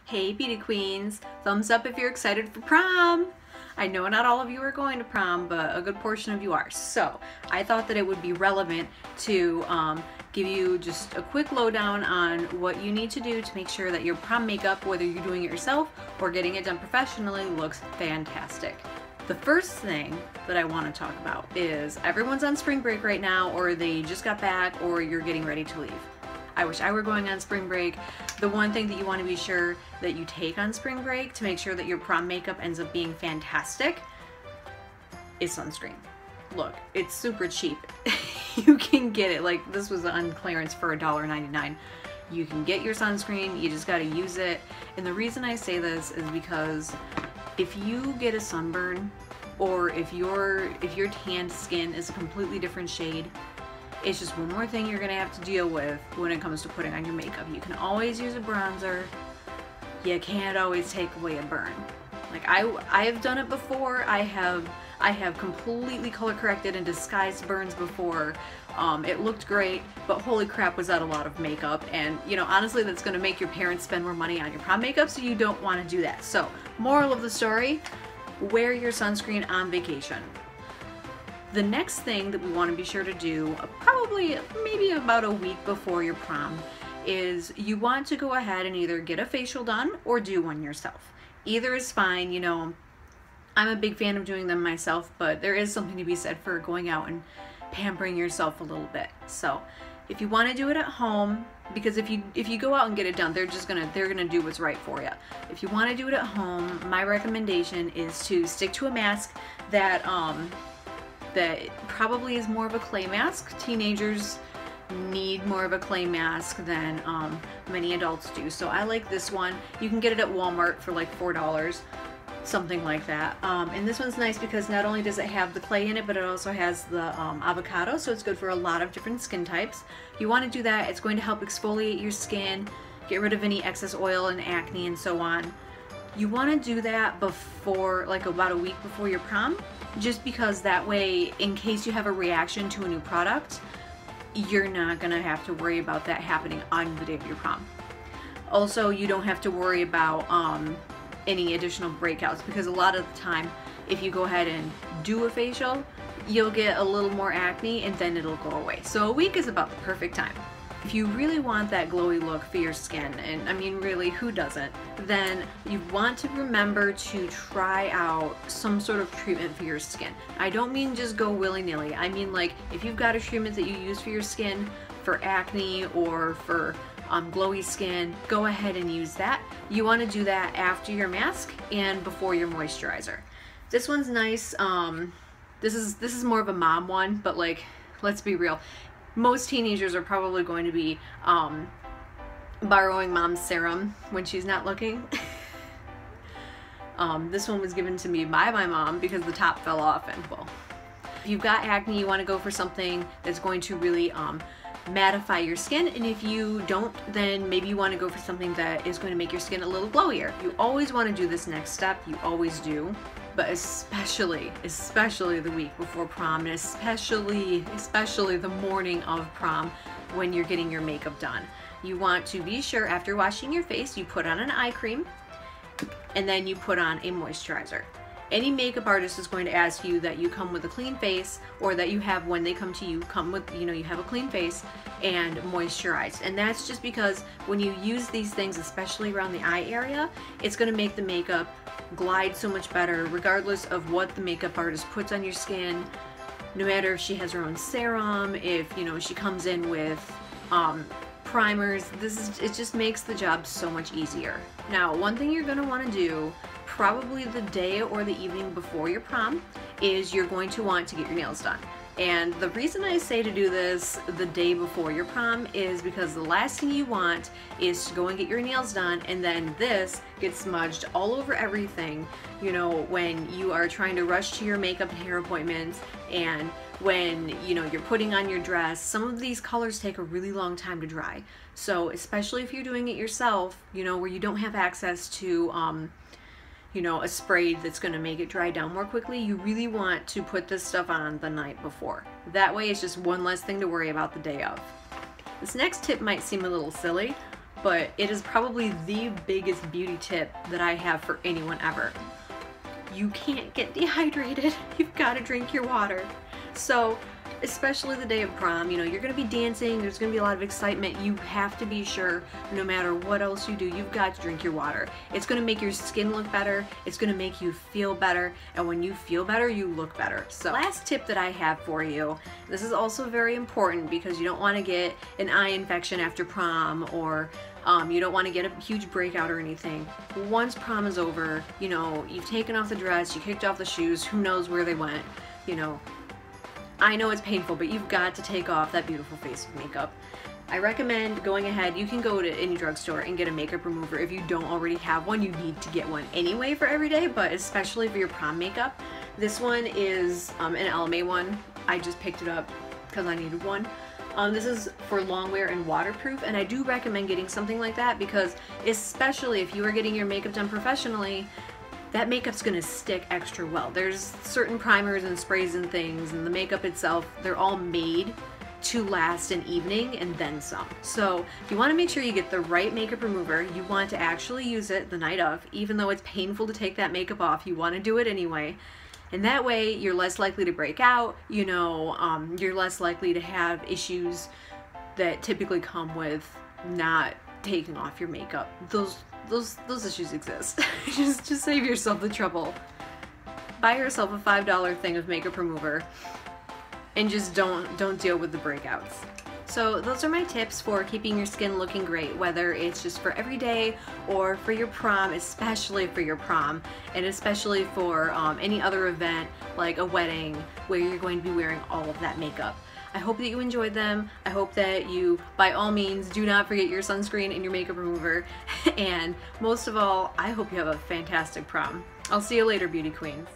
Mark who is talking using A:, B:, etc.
A: Hey beauty queens, thumbs up if you're excited for prom. I know not all of you are going to prom, but a good portion of you are. So I thought that it would be relevant to give you just a quick lowdown on what you need to do to make sure that your prom makeup, whether you're doing it yourself or getting it done professionally, looks fantastic. The first thing that I want to talk about is everyone's on spring break right now, or they just got back, or you're getting ready to leave. I wish I were going on spring break. The one thing that you want to be sure that you take on spring break to make sure that your prom makeup ends up being fantastic is sunscreen. Look, it's super cheap. You can get it, like this was on clearance for $1.99. You can get your sunscreen, you just got to use it. And the reason I say this is because if you get a sunburn, or if your tanned skin is a completely different shade, it's just one more thing you're gonna have to deal with when it comes to putting on your makeup. You can always use a bronzer. You can't always take away a burn. Like I have done it before. I have completely color corrected and disguised burns before. It looked great, but holy crap, was that a lot of makeup. And you know, honestly, that's gonna make your parents spend more money on your prom makeup, so you don't wanna do that. So, moral of the story, wear your sunscreen on vacation. The next thing that we want to be sure to do, probably maybe about a week before your prom, is you want to go ahead and either get a facial done or do one yourself. Either is fine. You know, I'm a big fan of doing them myself, but there is something to be said for going out and pampering yourself a little bit. So if you want to do it at home, because if you go out and get it done, they're gonna do what's right for you. If you want to do it at home, my recommendation is to stick to a mask that probably is more of a clay mask. Teenagers need more of a clay mask than many adults do. So I like this one. You can get it at Walmart for like $4, something like that. And this one's nice because not only does it have the clay in it, but it also has the avocado, so it's good for a lot of different skin types. You want to do that. It's going to help exfoliate your skin, get rid of any excess oil and acne and so on. You want to do that before, like about a week before your prom, just because that way, in case you have a reaction to a new product, you're not gonna have to worry about that happening on the day of your prom. Also, you don't have to worry about any additional breakouts, because a lot of the time, if you go ahead and do a facial, you'll get a little more acne and then it'll go away. So a week is about the perfect time. If you really want that glowy look for your skin, and I mean really, who doesn't, then you want to remember to try out some sort of treatment for your skin. I don't mean just go willy-nilly. I mean, like, if you've got a treatment that you use for your skin for acne or for glowy skin, go ahead and use that. You want to do that after your mask and before your moisturizer. This one's nice. This is more of a mom one, but like, let's be real. Most teenagers are probably going to be borrowing mom's serum when she's not looking. This one was given to me by my mom because the top fell off, and well, if you've got acne, you want to go for something that's going to really mattify your skin, and if you don't, then maybe you want to go for something that is going to make your skin a little glowier. You always want to do this next step, you always do. But especially the week before prom, and especially the morning of prom when you're getting your makeup done. You want to be sure after washing your face, you put on an eye cream and then you put on a moisturizer. Any makeup artist is going to ask you that you come with a clean face, or that you have, when they come to you, come with, you know, you have a clean face and moisturized. And that's just because when you use these things, especially around the eye area, it's going to make the makeup glide so much better, regardless of what the makeup artist puts on your skin. No matter if she has her own serum, if, you know, she comes in with primers, it just makes the job so much easier. Now, one thing you're going to want to do probably the day or the evening before your prom is you're going to want to get your nails done. And the reason I say to do this the day before your prom is because the last thing you want is to go and get your nails done and then this gets smudged all over everything, you know, when you are trying to rush to your makeup and hair appointments, and when, you know, you're putting on your dress. Some of these colors take a really long time to dry. So especially if you're doing it yourself, you know, where you don't have access to you know, a spray that's going to make it dry down more quickly, you really want to put this stuff on the night before. That way it's just one less thing to worry about the day of. This next tip might seem a little silly, but it is probably the biggest beauty tip that I have for anyone ever. You can't get dehydrated. You've got to drink your water. So, especially the day of prom, you know, you're going to be dancing, there's going to be a lot of excitement. You have to be sure, no matter what else you do, you've got to drink your water. It's going to make your skin look better, it's going to make you feel better, and when you feel better, you look better. So, last tip that I have for you, this is also very important because you don't want to get an eye infection after prom, or you don't want to get a huge breakout or anything. Once prom is over, you know, you've taken off the dress, you kicked off the shoes, who knows where they went, you know. I know it's painful, but you've got to take off that beautiful face of makeup. I recommend going ahead, you can go to any drugstore and get a makeup remover. If you don't already have one, you need to get one anyway for every day, but especially for your prom makeup. This one is an LMA one. I just picked it up because I needed one. This is for long wear and waterproof, and I do recommend getting something like that because especially if you are getting your makeup done professionally, that makeup's gonna stick extra well. There's certain primers and sprays and things, and the makeup itself, they're all made to last an evening and then some. So you wanna make sure you get the right makeup remover. You want to actually use it the night of, even though it's painful to take that makeup off, you wanna do it anyway. And that way you're less likely to break out, you know, you're less likely to have issues that typically come with not taking off your makeup. Those issues exist. just save yourself the trouble. Buy yourself a $5 thing of makeup remover and just don't deal with the breakouts. So those are my tips for keeping your skin looking great, whether it's just for every day or for your prom, especially for your prom, and especially for any other event like a wedding where you're going to be wearing all of that makeup. I hope that you enjoyed them. I hope that you, by all means, do not forget your sunscreen and your makeup remover. And most of all, I hope you have a fantastic prom. I'll see you later, beauty queens.